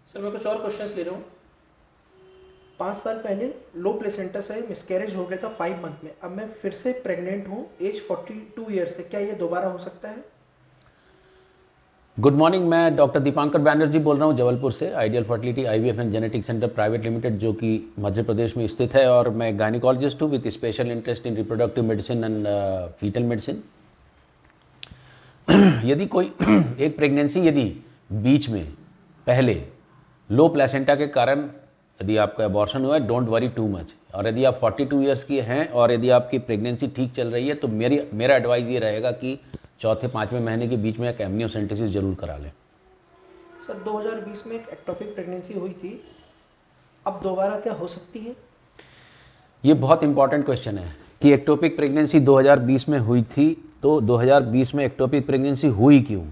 Sir मैं कुछ और क्वेश्चंस ले रहा हूँ। 5 साल पहले लो प्लेसेंटा से मिसकैरेज हो गया था 5 मंथ में। अब मैं फिर से प्रेग्नेंट हूँ एज 42 ईयर्स से, क्या ये दोबारा हो सकता है? Good morning. मैं डॉक्टर दीपांकर बैनर्जी बोल रहा हूँ जबलपुर से, ideal fertility IVF and genetic centre private limited, जो कि मध्य प्रदेश में स्थित है। और मैं गायनिकोलॉजिस्ट हूँ with special interest in reproductive medicine and foetal medicine. यदि कोई एक प्रेगनेंसी यदि बीच में पहले लो प्लेसेंटा के कारण यदि आपका अबॉर्शन हुआ है, डोंट वरी टू मच। और यदि आप 42 ईयर्स की हैं और यदि आपकी प्रेगनेंसी ठीक चल रही है तो मेरा एडवाइस ये रहेगा कि चौथे पाँचवें महीने के बीच में एक एमनियोसेंटेसिस जरूर करा लें। सर 2020 में एक एक्टोपिक प्रेगनेंसी हुई थी, अब दोबारा क्या हो सकती है? ये बहुत इंपॉर्टेंट क्वेश्चन है कि एक्टोपिक प्रेगनेंसी 2020 में हुई थी, तो 2020 में एक्टोपिक प्रेगनेंसी हुई क्यों?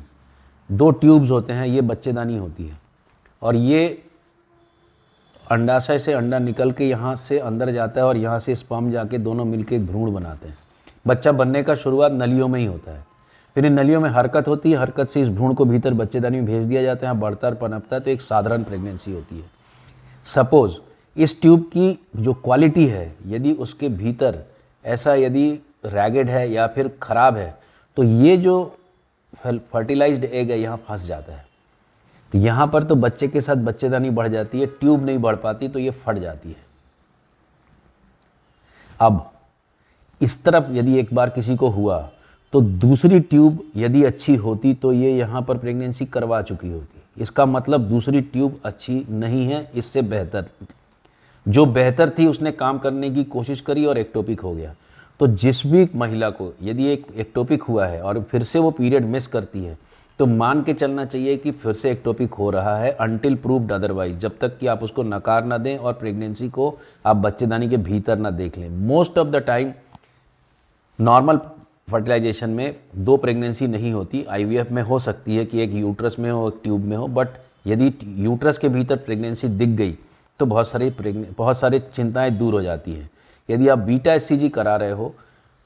दो ट्यूब्स होते हैं, ये बच्चेदानी होती है और ये अंडाशय से अंडा निकल के यहाँ से अंदर जाता है और यहाँ से स्पर्म जाके दोनों मिलके एक भ्रूण बनाते हैं। बच्चा बनने का शुरुआत नलियों में ही होता है, फिर इन नलियों में हरकत होती है, हरकत से इस भ्रूण को भीतर बच्चेदानी में भेज दिया जाता है, बढ़ता है, पनपता है, तो एक साधारण प्रेगनेंसी होती है। सपोज इस ट्यूब की जो क्वालिटी है, यदि उसके भीतर ऐसा यदि रैगेड है या फिर ख़राब है, तो ये जो फर्टिलाइज्ड एग है यहाँ फंस जाता है। तो यहाँ पर तो बच्चे के साथ बच्चेदानी बढ़ जाती है, ट्यूब नहीं बढ़ पाती, तो ये फट जाती है। अब इस तरफ यदि एक बार किसी को हुआ तो दूसरी ट्यूब यदि अच्छी होती तो ये यहाँ पर प्रेगनेंसी करवा चुकी होती। इसका मतलब दूसरी ट्यूब अच्छी नहीं है, इससे बेहतर जो बेहतर थी उसने काम करने की कोशिश करी और एक्टोपिक हो गया। तो जिस भी महिला को यदि एक एक्टोपिक हुआ है और फिर से वो पीरियड मिस करती है तो मान के चलना चाहिए कि फिर से एक्टोपिक हो रहा है, अनटिल प्रूव्ड अदरवाइज, जब तक कि आप उसको नकार ना दें और प्रेगनेंसी को आप बच्चेदानी के भीतर ना देख लें। Most of the time normal fertilization में दो प्रेगनेंसी नहीं होती, आईवीएफ में हो सकती है कि एक यूट्रस में हो एक ट्यूब में हो, बट यदि यूट्रस के भीतर प्रेगनेंसी दिख गई तो बहुत सारी चिंताएं दूर हो जाती हैं। यदि आप बीटा एससीजी करा रहे हो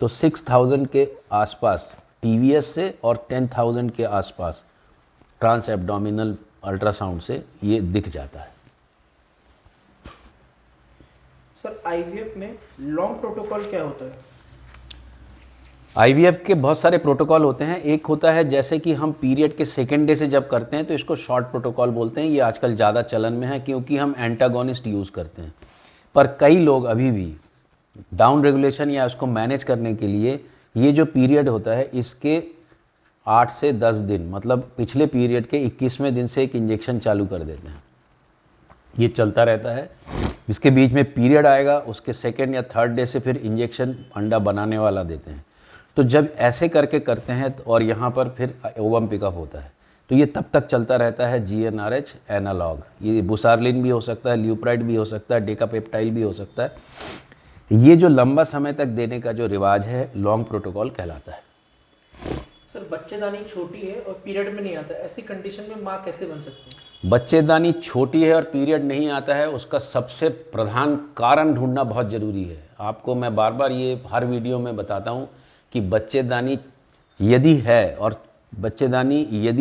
तो 6000 के आसपास टीवीएस से और 10,000 के आसपास ट्रांस एब्डोमिनल अल्ट्रासाउंड से ये दिख जाता है। सर आईवीएफ में लॉन्ग प्रोटोकॉल क्या होता है? आईवीएफ के बहुत सारे प्रोटोकॉल होते हैं। एक होता है जैसे कि हम पीरियड के सेकेंड डे से जब करते हैं तो इसको शॉर्ट प्रोटोकॉल बोलते हैं। ये आजकल ज़्यादा चलन में है क्योंकि हम एंटागोनिस्ट यूज़ करते हैं। पर कई लोग अभी भी डाउन रेगुलेशन या उसको मैनेज करने के लिए ये जो पीरियड होता है इसके 8 से 10 दिन, मतलब पिछले पीरियड के 21वें दिन से एक इंजेक्शन चालू कर देते हैं। ये चलता रहता है, इसके बीच में पीरियड आएगा, उसके सेकेंड या थर्ड डे से फिर इंजेक्शन अंडा बनाने वाला देते हैं। तो जब ऐसे करके करते हैं और यहाँ पर फिर ओवम पिकअप होता है तो ये तब तक चलता रहता है। जीएनआरएच एनालॉग, ये बुसारलिन भी हो सकता है, ल्यूप्राइड भी हो सकता है, डेकापेप्टाइल भी हो सकता है। ये जो लंबा समय तक देने का जो रिवाज है लॉन्ग प्रोटोकॉल कहलाता है। सर बच्चेदानी छोटी है और पीरियड में नहीं आता, ऐसी कंडीशन में माँ कैसे बन सकती है? बच्चेदानी छोटी है और पीरियड नहीं आता है, उसका सबसे प्रधान कारण ढूंढना बहुत ज़रूरी है। आपको मैं बार बार ये हर वीडियो में बताता हूँ कि बच्चेदानी यदि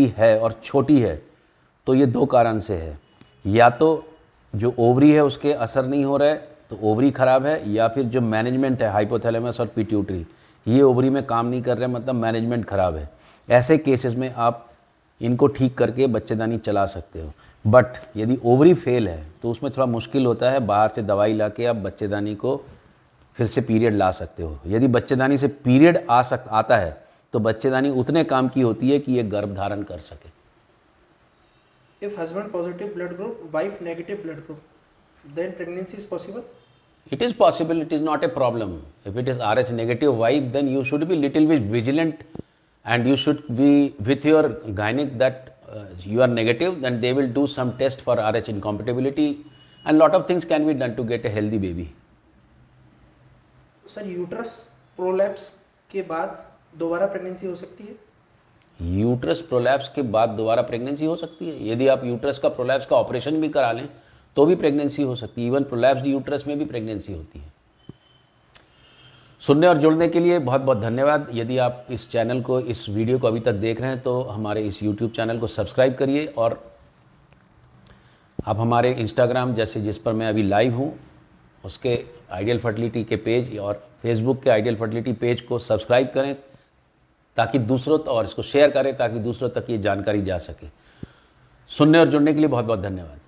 है और छोटी है तो ये दो कारण से है। या तो जो ओवरी है उसके असर नहीं हो रहा है तो ओवरी ख़राब है, या फिर जो मैनेजमेंट है हाइपोथैलेमस और पिट्यूटरी ये ओवरी में काम नहीं कर रहे, मतलब मैनेजमेंट ख़राब है। ऐसे केसेस में आप इनको ठीक करके बच्चेदानी चला सकते हो। बट यदि ओवरी फेल है तो उसमें थोड़ा मुश्किल होता है, बाहर से दवाई ला के आप बच्चेदानी को फिर से पीरियड ला सकते हो। यदि बच्चेदानी से पीरियड आता है तो बच्चेदानी उतने काम की होती है कि ये गर्भ धारण कर सके। If husband positive blood group, wife negative blood group, then pregnancy is possible? It is possible, it is not a problem. If it is RH negative wife, then you should be little bit vigilant and you should be with your gynec that you are negative, then they will do some test for RH incompatibility and lot of things can be done to get a healthy baby. Sir uterus prolapse के बाद दोबारा pregnancy हो सकती है? Uterus prolapse के बाद दोबारा pregnancy हो सकती है। यदि आप यूट्रस का प्रोलैप्स का ऑपरेशन भी करा लें तो भी प्रेगनेंसी हो सकती है। इवन प्रोलैप्स्ड यूट्रस में भी प्रेगनेंसी होती है। सुनने और जुड़ने के लिए बहुत बहुत धन्यवाद। यदि आप इस चैनल को, इस वीडियो को अभी तक देख रहे हैं तो हमारे इस यूट्यूब चैनल को सब्सक्राइब करिए और आप हमारे इंस्टाग्राम जैसे जिस पर मैं अभी लाइव हूँ उसके आइडियल फर्टिलिटी के पेज और फेसबुक के आइडियल फर्टिलिटी पेज को सब्सक्राइब करें ताकि दूसरों और इसको शेयर करें ताकि दूसरों तक ये जानकारी जा सके। सुनने और जुड़ने के लिए बहुत बहुत धन्यवाद।